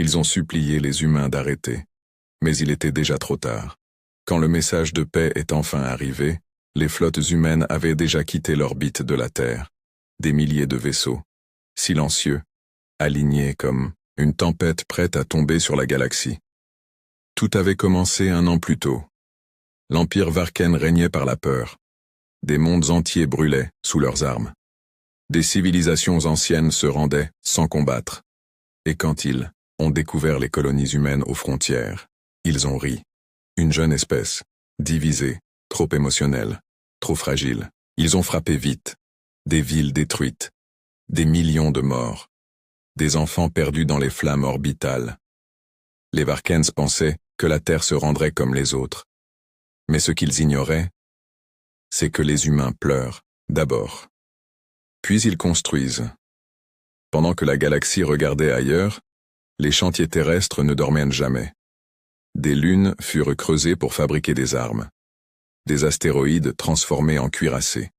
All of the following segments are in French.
Ils ont supplié les humains d'arrêter. Mais il était déjà trop tard. Quand le message de paix est enfin arrivé, les flottes humaines avaient déjà quitté l'orbite de la Terre. Des milliers de vaisseaux, silencieux, alignés comme une tempête prête à tomber sur la galaxie. Tout avait commencé 1 an plus tôt. L'Empire Varken régnait par la peur. Des mondes entiers brûlaient sous leurs armes. Des civilisations anciennes se rendaient sans combattre. Et quand ils ont découvert les colonies humaines aux frontières, ils ont ri. Une jeune espèce, divisée, trop émotionnelle, trop fragile. Ils ont frappé vite. Des villes détruites. Des millions de morts. Des enfants perdus dans les flammes orbitales. Les Varkens pensaient que la Terre se rendrait comme les autres. Mais ce qu'ils ignoraient, c'est que les humains pleurent, d'abord. Puis ils construisent. Pendant que la galaxie regardait ailleurs, les chantiers terrestres ne dormaient jamais. Des lunes furent creusées pour fabriquer des armes. Des astéroïdes transformés en cuirassés.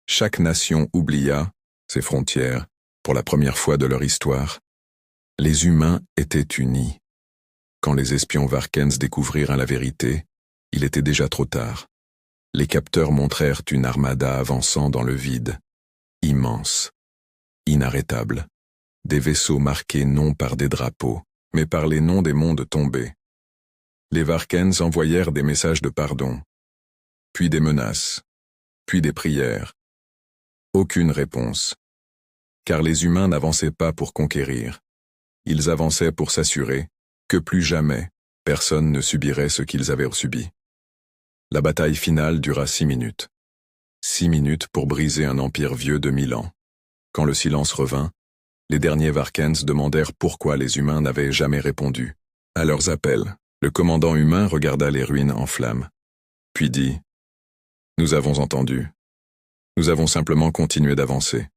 Chaque nation oublia ses frontières pour la première fois de leur histoire. Les humains étaient unis. Quand les espions Varkens découvrirent la vérité, il était déjà trop tard. Les capteurs montrèrent une armada avançant dans le vide, immense, inarrêtable. Des vaisseaux marqués non par des drapeaux, mais par les noms des mondes tombés. Les Varkens envoyèrent des messages de pardon, puis des menaces, puis des prières. Aucune réponse. Car les humains n'avançaient pas pour conquérir. Ils avançaient pour s'assurer que plus jamais personne ne subirait ce qu'ils avaient subi. La bataille finale dura 6 minutes. 6 minutes pour briser un empire vieux de 1000 ans. Quand le silence revint, les derniers Varkens demandèrent pourquoi les humains n'avaient jamais répondu. À leurs appels, le commandant humain regarda les ruines en flammes, puis dit « Nous avons entendu. Nous avons simplement continué d'avancer. »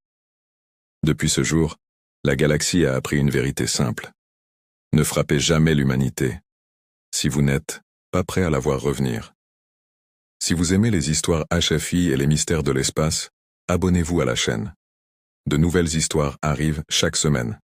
Depuis ce jour, la galaxie a appris une vérité simple. Ne frappez jamais l'humanité, si vous n'êtes pas prêt à la voir revenir. Si vous aimez les histoires HFI et les mystères de l'espace, abonnez-vous à la chaîne. De nouvelles histoires arrivent chaque semaine.